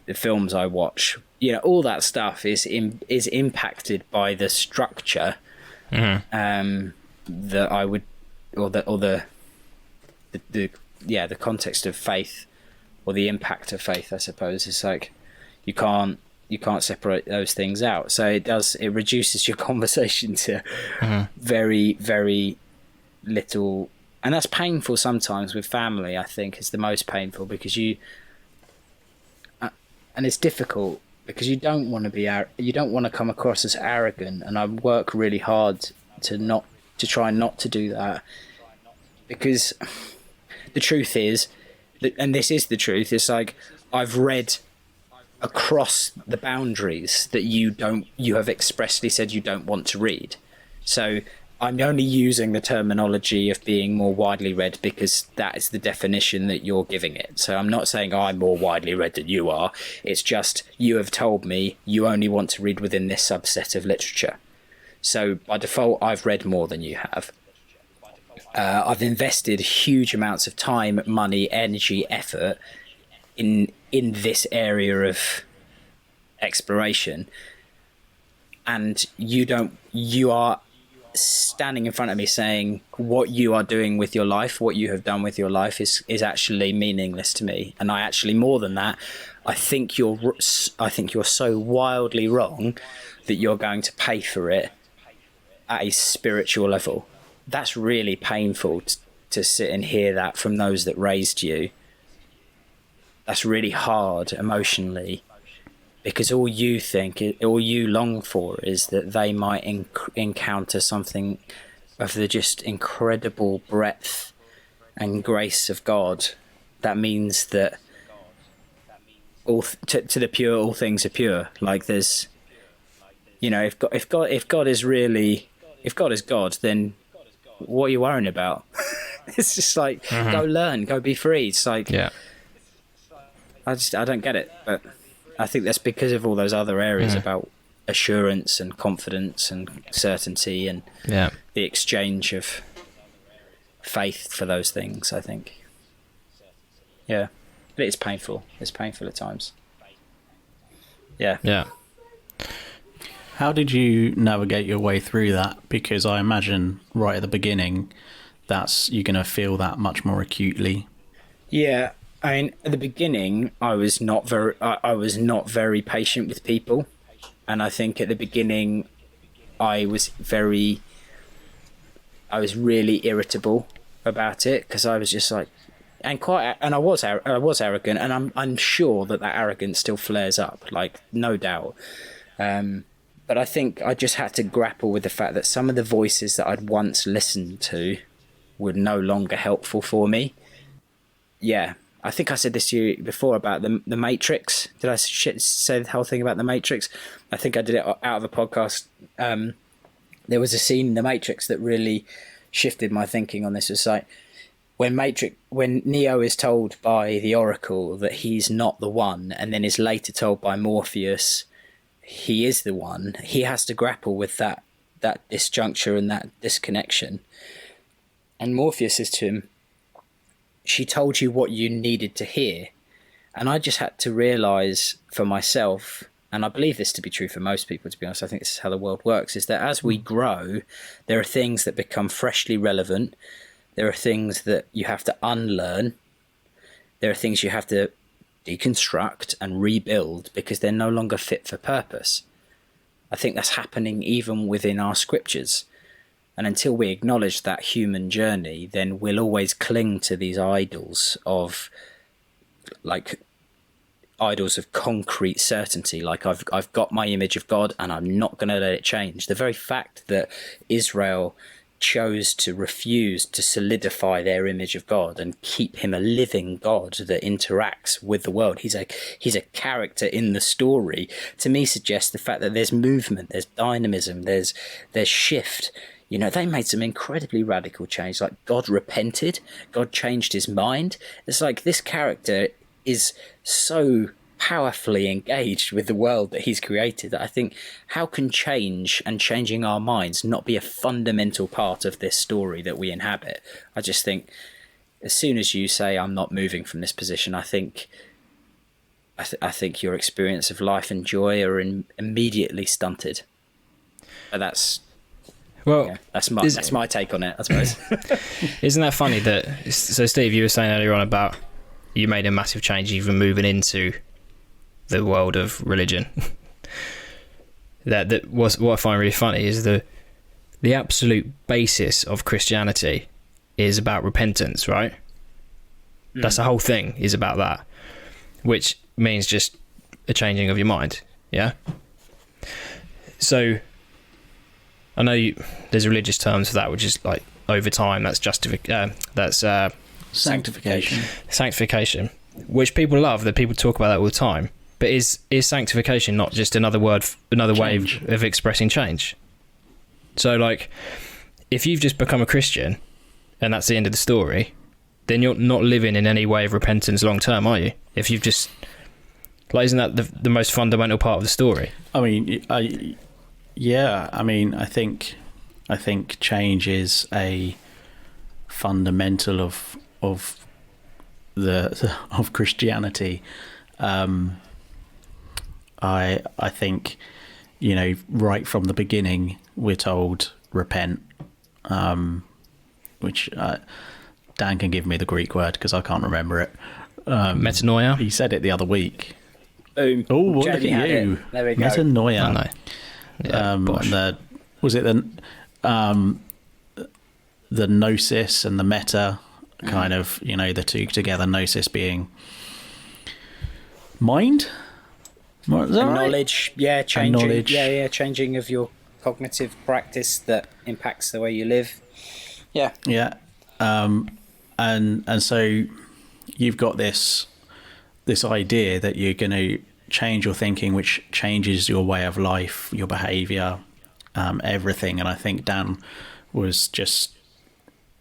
the films I watch, you know, all that stuff is impacted by the structure that I would, or the context of faith, or the impact of faith, I suppose. It's like you can't separate those things out. So it reduces your conversation to very, very little, and that's painful sometimes with family. I think is the most painful, because and it's difficult because you don't want to come across as arrogant, and I work really hard to try not to do that, because the truth is, and this is the truth, it's like I've read across the boundaries that you have expressly said you don't want to read. So I'm only using the terminology of being more widely read because that is the definition that you're giving it. So I'm not saying I'm more widely read than you are. It's just you have told me you only want to read within this subset of literature. So by default, I've read more than you have. I've invested huge amounts of time, money, energy, effort in this area of exploration, and you are standing in front of me saying what you are doing with your life, what you have done with your life is actually meaningless to me. And I actually, more than that, I think you're so wildly wrong that you're going to pay for it at a spiritual level. That's really painful to sit and hear that from those that raised you. That's really hard emotionally, because all you long for is that they might encounter something of the just incredible breadth and grace of God. That means that to the pure, all things are pure. Like there's, you know, if God is God, then what are you worrying about? It's just like, go learn, go be free. It's like, Yeah. I don't get it, but I think that's because of all those other areas about assurance and confidence and certainty and the exchange of faith for those things, I think. Yeah. But it's painful. It's painful at times. Yeah. Yeah. How did you navigate your way through that? Because I imagine right at the beginning, you're going to feel that much more acutely. Yeah. I mean, at the beginning, I was not very patient with people, and I think at the beginning, I was really irritable about it, because I was just like, and I was arrogant, and I'm sure that arrogance still flares up, like no doubt. But I think I just had to grapple with the fact that some of the voices that I'd once listened to were no longer helpful for me. Yeah. I think I said this to you before about the Matrix. Did I say the whole thing about the Matrix? I think I did it out of a podcast. There was a scene in the Matrix that really shifted my thinking on this. It's like when Neo is told by the Oracle that he's not the one, and then is later told by Morpheus he is the one. He has to grapple with that disjuncture and that disconnection. And Morpheus says to him, she told you what you needed to hear. And I just had to realise for myself, and I believe this to be true for most people, to be honest, I think this is how the world works, is that as we grow, there are things that become freshly relevant. There are things that you have to unlearn. There are things you have to deconstruct and rebuild because they're no longer fit for purpose. I think that's happening even within our scriptures. And until we acknowledge that human journey, then we'll always cling to these idols of concrete certainty. Like I've got my image of God and I'm not going to let it change. The very fact that Israel chose to refuse to solidify their image of God and keep him a living God that interacts with the world. He's a character in the story. To me, suggests the fact that there's movement, there's dynamism, there's shift. You know, they made some incredibly radical change. Like, God repented, God changed his mind. It's like this character is so powerfully engaged with the world that he's created that I think, how can change and changing our minds not be a fundamental part of this story that we inhabit? I just think as soon as you say, I'm not moving from this position, I think your experience of life and joy are immediately stunted. But that's my take on it, I suppose. Isn't that funny that, so Steve, you were saying earlier on about you made a massive change even moving into the world of religion. that was what I find really funny is the absolute basis of Christianity is about repentance, right? That's the whole thing, is about that, which means just a changing of your mind. Yeah. So I know there's religious terms for that, which is like over time. That's sanctification, which people love. That people talk about that all the time. But is sanctification not just another word, another way of expressing change? So, like, if you've just become a Christian and that's the end of the story, then you're not living in any way of repentance long term, are you? If you've just, like, isn't that the most fundamental part of the story? I mean, I think change is a fundamental of Christianity. I think, you know, right from the beginning we're told repent, which Dan can give me the Greek word because I can't remember it. Metanoia. He said it the other week. Boom. Oh, look at you! There we go. Metanoia. Oh, no. Yeah, the gnosis and the meta, kind of, you know, the two together. Gnosis being mind. And knowledge, right? changing, knowledge. Changing of your cognitive practice that impacts the way you live. Yeah, and so you've got this idea that you're going to change your thinking, which changes your way of life, your behaviour, everything. And I think Dan was just,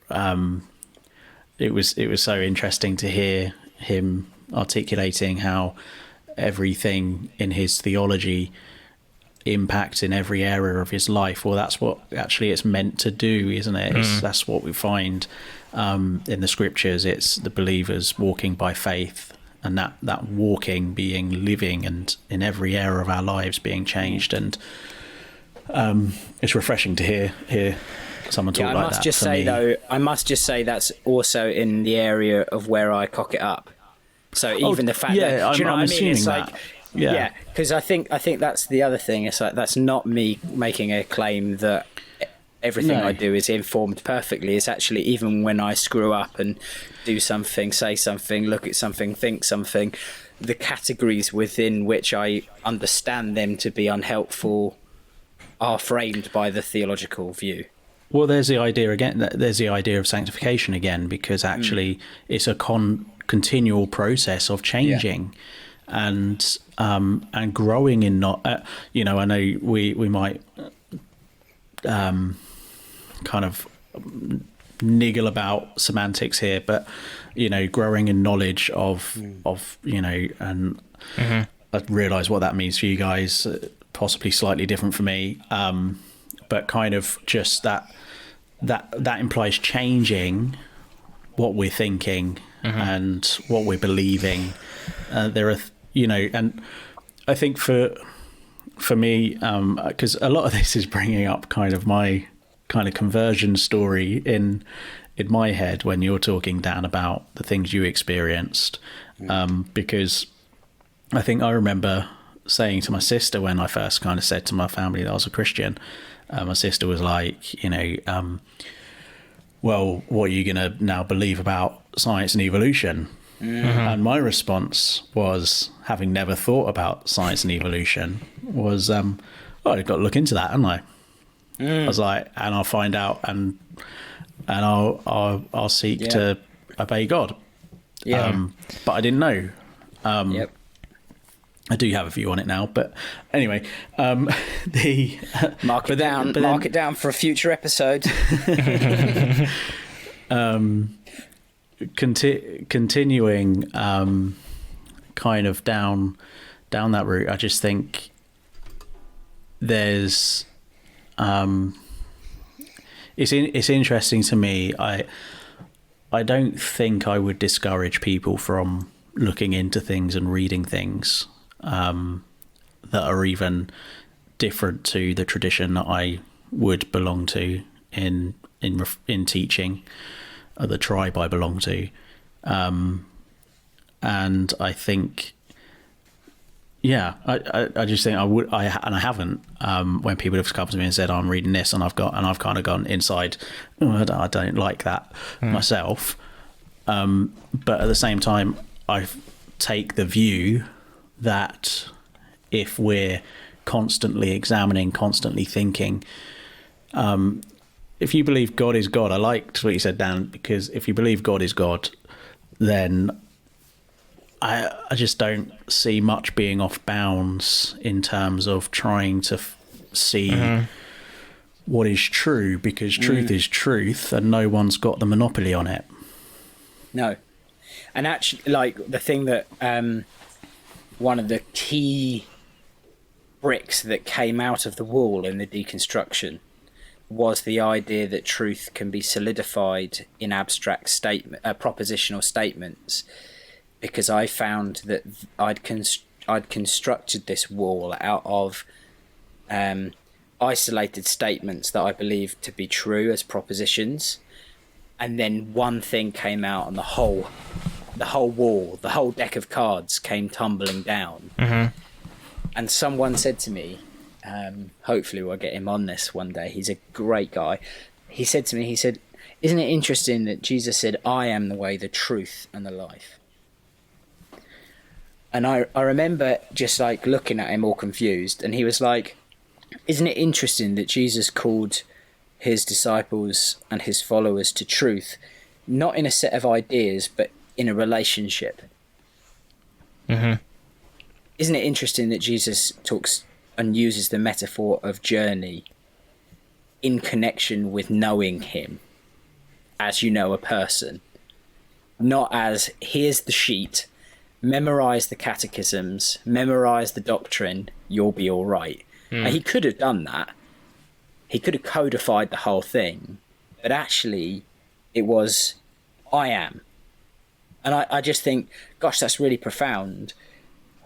it was so interesting to hear him articulating how everything in his theology impacts in every area of his life. Well, that's what actually it's meant to do, isn't it? That's what we find in the scriptures. It's the believers walking by faith, and that walking being living, and in every area of our lives being changed. And it's refreshing to hear someone talk like that. I must just say that's also in the area of where I cock it up. So even the fact that, do you know what I mean? It's like, because I think that's the other thing. It's like, that's not me making a claim that everything I do is informed perfectly. It's actually, even when I screw up and do something, say something, look at something, think something, the categories within which I understand them to be unhelpful are framed by the theological view. Well, there's the idea again. There's the idea of sanctification again, because actually it's a continual process of changing and growing in not. You know, I know we might kind of niggle about semantics here, but you know, growing in knowledge of you know, and I realise what that means for you guys. Possibly slightly different for me, but kind of just that implies changing what we're thinking and what we're believing. There are, you know, and I think for me, because a lot of this is bringing up kind of my kind of conversion story in my head when you're talking, Dan, about the things you experienced, because I think I remember saying to my sister when I first kind of said to my family that I was a Christian, my sister was like, you know, well, what are you going to now believe about science and evolution? And my response was, having never thought about science and evolution, was, well, I've got to look into that, haven't I? I was like, and I'll find out, and I'll seek to obey God. Yeah. But I didn't know. Yep. I do have a view on it now, but anyway, the Mark it down. Mark it down for a future episode. Continuing, kind of down that route. I just think there's, it's interesting to me. I don't think I would discourage people from looking into things and reading things that are even different to the tradition that I would belong to in teaching, the tribe I belong to, and I think, I just think I haven't. When people have come to me and said, "I'm reading this," and I've kind of gone inside, I don't like that myself. But at the same time, I take the view that if we're constantly examining, constantly thinking, if you believe God is God, I liked what you said, Dan, because if you believe God is God, then I just don't see much being off bounds in terms of trying to see what is true, because truth is truth and no one's got the monopoly on it. No. And actually, like, the thing that one of the key bricks that came out of the wall in the deconstruction was the idea that truth can be solidified in abstract propositional statements, because I found that I'd constructed this wall out of isolated statements that I believed to be true as propositions, and then one thing came out and the whole wall, the whole deck of cards came tumbling down. And someone said to me, hopefully we'll get him on this one day, he's a great guy, he said to me, isn't it interesting that Jesus said, "I am the way, the truth and the life"? And I remember just like looking at him all confused, and he was like, isn't it interesting that Jesus called his disciples and his followers to truth, not in a set of ideas, but in a relationship? Isn't it interesting that Jesus talks and uses the metaphor of journey in connection with knowing him as you know a person, not as here's the sheet, memorize the catechisms, memorize the doctrine, you'll be all right. Now, he could have done that. He could have codified the whole thing, but actually it was, I am. And I just think, gosh, that's really profound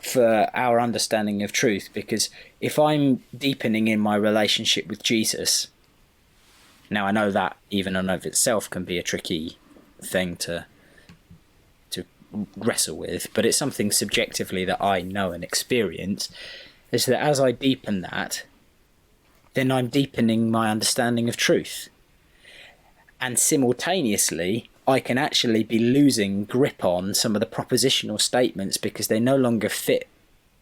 for our understanding of truth, because if I'm deepening in my relationship with Jesus, now I know that even in and of itself can be a tricky thing to wrestle with, but it's something subjectively that I know and experience, is that as I deepen that, then I'm deepening my understanding of truth. And simultaneously, I can actually be losing grip on some of the propositional statements because they no longer fit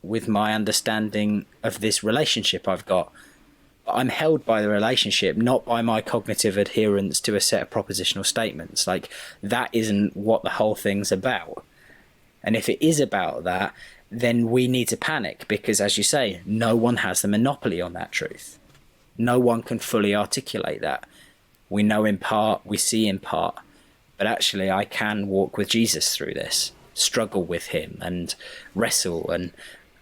with my understanding of this relationship I've got. But I'm held by the relationship, not by my cognitive adherence to a set of propositional statements. Like, that isn't what the whole thing's about. And if it is about that, then we need to panic because, as you say, no one has the monopoly on that truth. No one can fully articulate that. We know in part, we see in part, but actually I can walk with Jesus through this, struggle with him and wrestle. And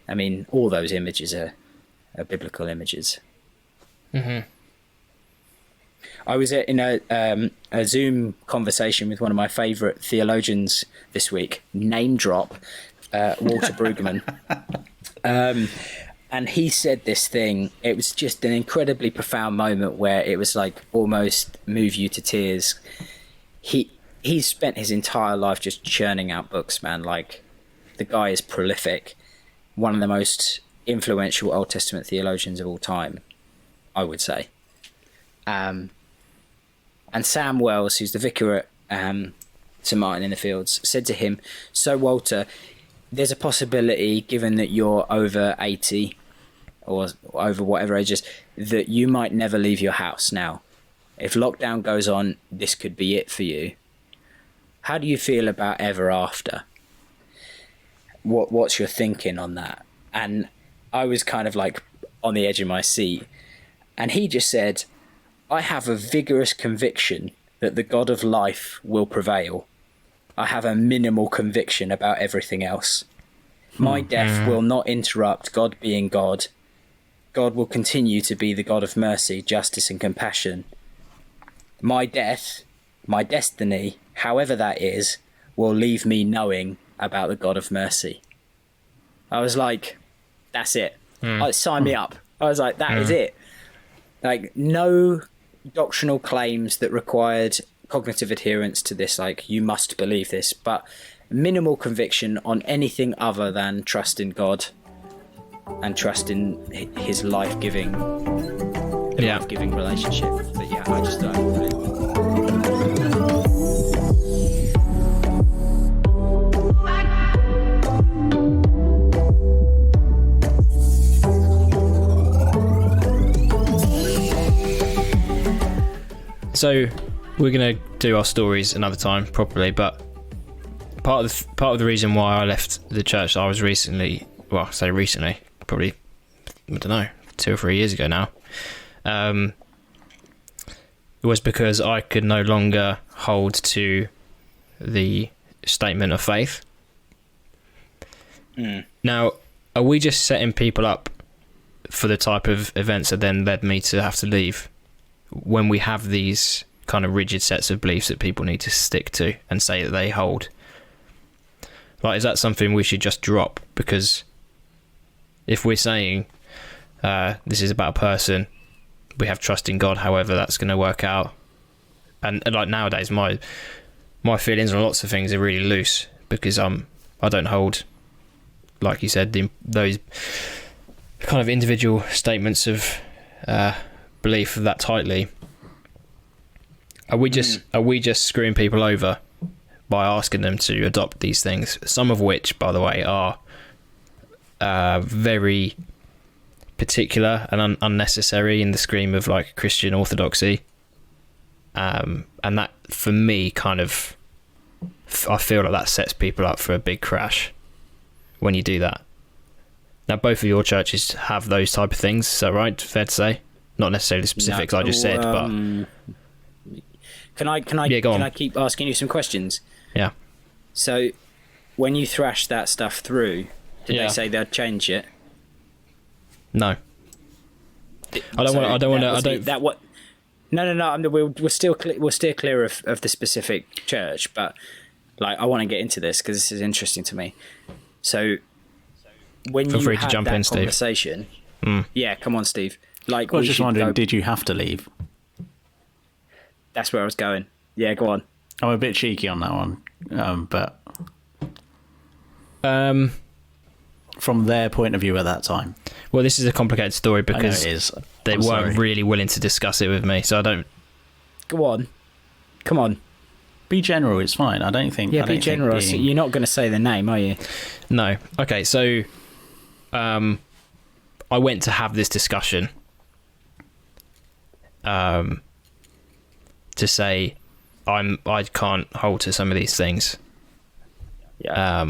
I mean, all those images are biblical images. I was in a Zoom conversation with one of my favourite theologians this week, name drop, Walter Brueggemann. And he said this thing, it was just an incredibly profound moment where it was like almost move you to tears. He's spent his entire life just churning out books, man. Like, the guy is prolific. One of the most influential Old Testament theologians of all time, I would say. And Sam Wells, who's the vicar at St Martin in the Fields, said to him, "So Walter, there's a possibility, given that you're over 80, or over whatever ages, that you might never leave your house now. If lockdown goes on, this could be it for you. How do you feel about ever after? What's your thinking on that? And I was kind of like on the edge of my seat. And he just said, I have a vigorous conviction that the God of life will prevail. I have a minimal conviction about everything else. My death will not interrupt God being God. God will continue to be the God of mercy, justice, and compassion. My death, my destiny, however that is, will leave me knowing about the God of mercy. I was like, that's it. Sign me up. I was like, that is it. Like, no doctrinal claims that required cognitive adherence to this, like, you must believe this, but minimal conviction on anything other than trust in God and trust in his life-giving relationship. But yeah, I just don't. So we're gonna do our stories another time properly, but part of the reason why I left the church I was recently, well, I say recently, probably, I don't know, 2 or 3 years ago now, was because I could no longer hold to the statement of faith. Now, are we just setting people up for the type of events that then led me to have to leave, when we have these kind of rigid sets of beliefs that people need to stick to and say that they hold? Like, is that something we should just drop? Because if we're saying this is about a person, we have trust in God, however that's going to work out, and like nowadays my feelings on lots of things are really loose, because I don't hold, like you said, those kind of individual statements of belief that tightly. Are we just screwing people over by asking them to adopt these things, some of which, by the way, are very particular and unnecessary in the scheme of like Christian orthodoxy, and that for me kind of, I feel like that sets people up for a big crash when you do that. Now, both of your churches have those type of things, is that right? Fair to say? Not necessarily the specifics I just said, but can I keep asking you some questions? Yeah. So, when you thrash that stuff through, did they say they'd change it? No. I don't want to. No. We're still clear of the specific church, but like I want to get into this because this is interesting to me. So, when feel you free to had jump that in, Steve. Conversation, yeah, come on, Steve. Like, I was just wondering, did you have to leave? That's where I was going. Yeah, go on. I'm a bit cheeky on that one, but from their point of view at that time. Well, this is a complicated story because they weren't really willing to discuss it with me, so I don't. Go on. Come on. Be general, it's fine. I don't think. Yeah, be general. You're not going to say the name, are you? No. Okay, so I went to have this discussion to say I can't hold to some of these things. Yeah.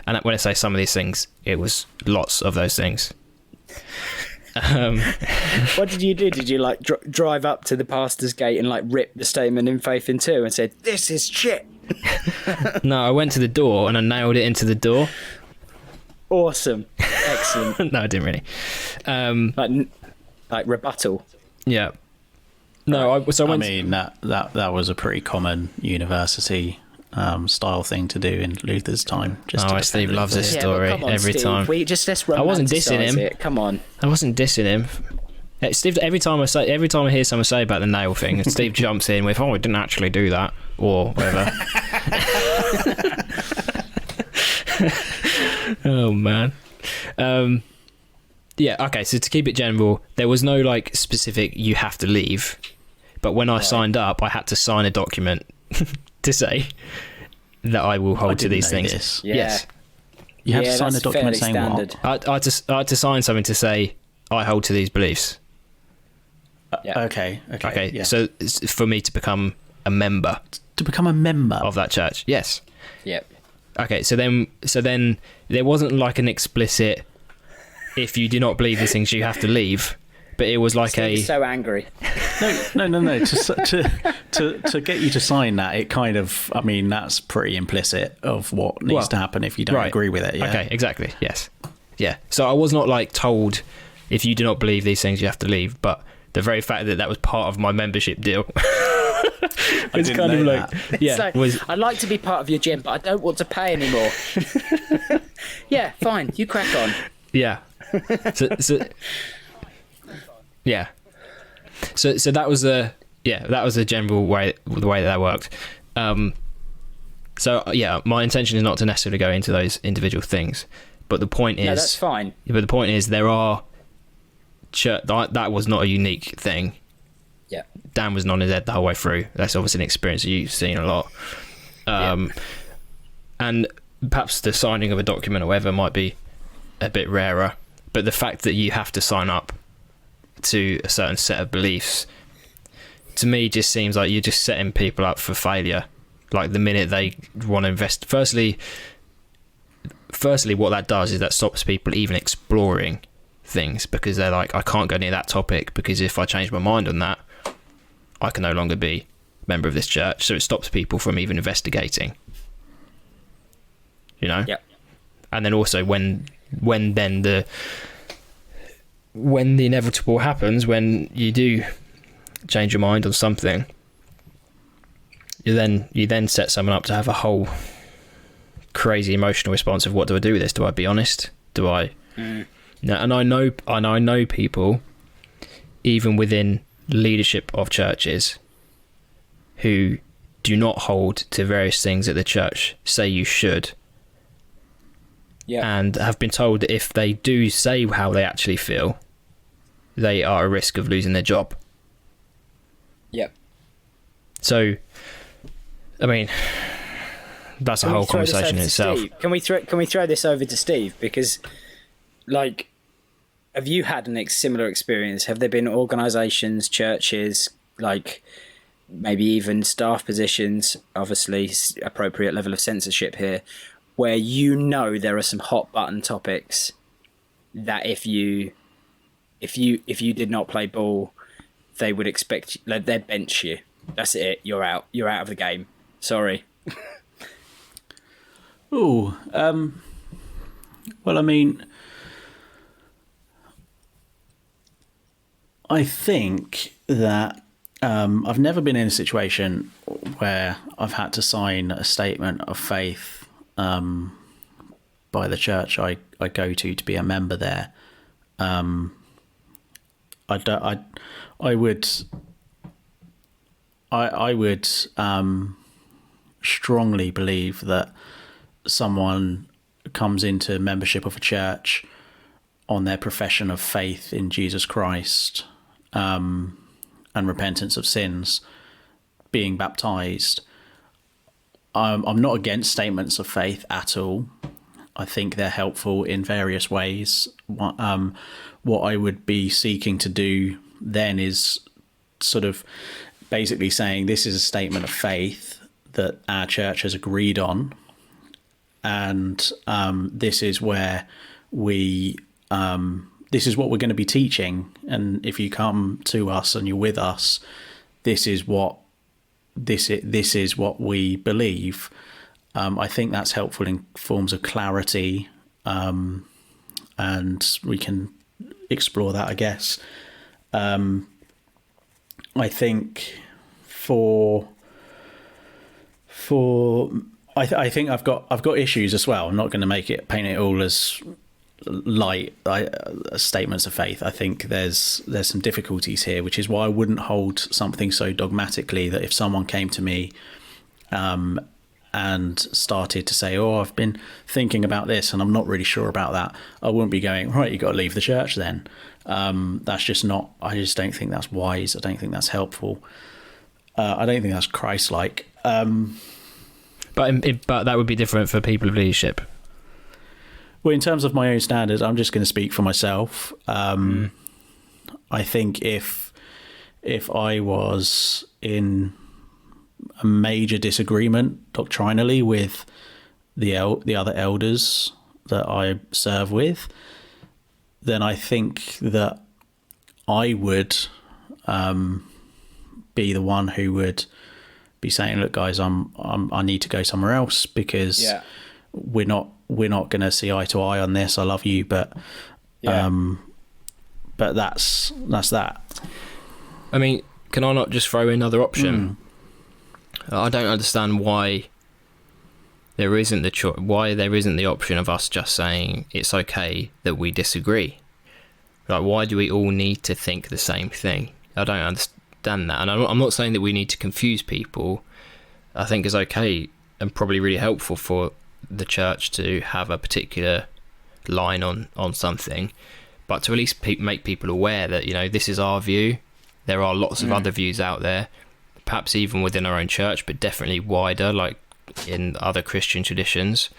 And when I say some of these things, it was lots of those things. What did you do? Did you like drive up to the pastor's gate and like rip the statement in faith in two and said, "This is shit"? No, I went to the door and I nailed it into the door. Awesome, excellent. No, I didn't really. Like rebuttal. Yeah. No, I mean that was a pretty common university style thing to do in Luther's time. Steve loves this story every Steve, time. I wasn't dissing him. It. Come on. I wasn't dissing him. Steve, every time I hear someone say about the nail thing, Steve jumps in with, "Oh, I didn't actually do that," or whatever. Oh man. Yeah. Okay. So to keep it general, there was no like specific "you have to leave," but when I signed up, I had to sign a document to say that I will hold to these things. Yeah. Yes. You have to sign a that's document fairly saying standard. what? I had to sign something to say I hold to these beliefs. Yeah. Okay. Okay, Yeah. so it's for me to become a member To become a member of that church. Yes. Yep. Okay, so then there wasn't like an explicit, if you do not believe these things, you have to leave. But it was like Steve is so angry. No. To get you to sign that, it kind of, I mean, that's pretty implicit of what needs to happen if you don't agree with it. Yeah. Okay, exactly. Yes. Yeah. So I was not like told, if you do not believe these things, you have to leave. But the very fact that that was part of my membership deal. It's kind of like, yeah. Like, I'd like to be part of your gym, but I don't want to pay anymore. Yeah, fine. You crack on. Yeah. So yeah. So that was the general way, the way that worked. So yeah, my intention is not to necessarily go into those individual things, but the point is, No, that's fine. But the point is, there are that was not a unique thing. Yeah. Dan was nodding his head the whole way through. That's obviously an experience that you've seen a lot. And perhaps the signing of a document or whatever might be a bit rarer, but the fact that you have to sign up to a certain set of beliefs, to me, just seems like you're just setting people up for failure. Like the minute they want to invest, firstly, what that does is that stops people even exploring things, because they're like, I can't go near that topic because if I change my mind on that, I can no longer be a member of this church. So it stops people from even investigating. You know? Yep. And then also when the inevitable happens, when you do change your mind on something, you then set someone up to have a whole crazy emotional response of, what do I do with this? Do I be honest? Do I? No, and I know people, even within leadership of churches, who do not hold to various things that the church say you should. Yeah. And have been told that if they do say how they actually feel, they are at risk of losing their job. Yep. So, I mean, that's a whole conversation in itself. Steve? Can we throw this over to Steve? Because, like, have you had a similar experience? Have there been organisations, churches, like maybe even staff positions, obviously appropriate level of censorship here, where you know there are some hot button topics that if you did not play ball, they would expect they'd bench you. That's it. You're out. You're out of the game. Sorry. Well, I mean, I think that I've never been in a situation where I've had to sign a statement of faith by the church I go to be a member there. I would strongly believe that someone comes into membership of a church on their profession of faith in Jesus Christ and repentance of sins, being baptized. I'm not against statements of faith at all. I think they're helpful in various ways. What I would be seeking to do then is sort of basically saying, this is a statement of faith that our church has agreed on, and this is where this is what we're going to be teaching. And if you come to us and you're with us, this is what we believe. I think that's helpful in forms of clarity, and we can explore that, I guess. I think I think I've got issues as well. I'm not going to paint it all as light statements of faith. I think there's some difficulties here, which is why I wouldn't hold something so dogmatically that if someone came to me and started to say, oh, I've been thinking about this and I'm not really sure about that, I wouldn't be going, right, you've got to leave the church then. That's just not, I just don't think that's wise. I don't think that's helpful. I don't think that's Christ-like. But that would be different for people of leadership. Well, in terms of my own standards, I'm just going to speak for myself. I think if I was in a major disagreement doctrinally with the other elders that I serve with, then I think that I would be the one who would be saying, "Look, guys, I need to go somewhere else because we're not going to see eye to eye on this. I love you, but that's that." I mean, can I not just throw in another option? I don't understand why there isn't the option of us just saying it's okay that we disagree. Like, why do we all need to think the same thing? I don't understand that. And I'm not saying that we need to confuse people. I think it's okay and probably really helpful for the church to have a particular line on something, but to at least make people aware that, you know, this is our view. There are lots of other views out there, perhaps even within our own church, but definitely wider, like in other Christian traditions.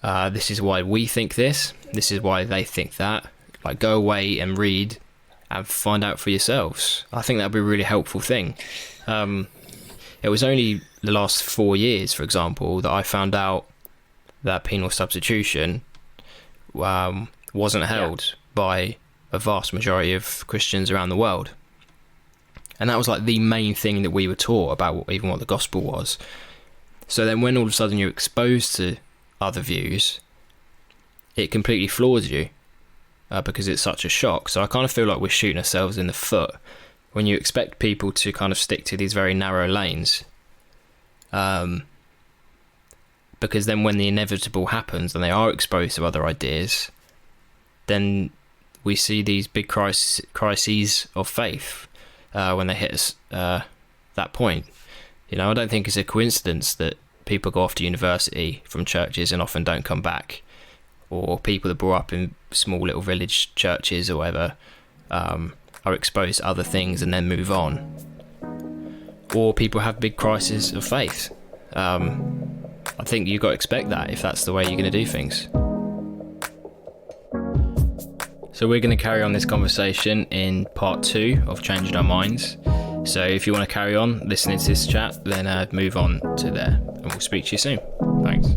This is why we think this. This is why they think that. Like, go away and read and find out for yourselves. I think that'd be a really helpful thing. It was only the last 4 years, for example, that I found out that penal substitution wasn't held by a vast majority of Christians around the world. And that was like the main thing that we were taught about even what the gospel was. So then when all of a sudden you're exposed to other views, it completely floors you because it's such a shock. So I kind of feel like we're shooting ourselves in the foot when you expect people to kind of stick to these very narrow lanes. Because then when the inevitable happens and they are exposed to other ideas, then we see these big crises of faith when they hit us that point. You know, I don't think it's a coincidence that people go off to university from churches and often don't come back, or people that are brought up in small little village churches or whatever are exposed to other things and then move on, or people have big crises of faith. I think you've got to expect that if that's the way you're going to do things. So we're going to carry on this conversation in part 2 of Changing Our Minds. So if you want to carry on listening to this chat, then move on to there, and we'll speak to you soon. Thanks.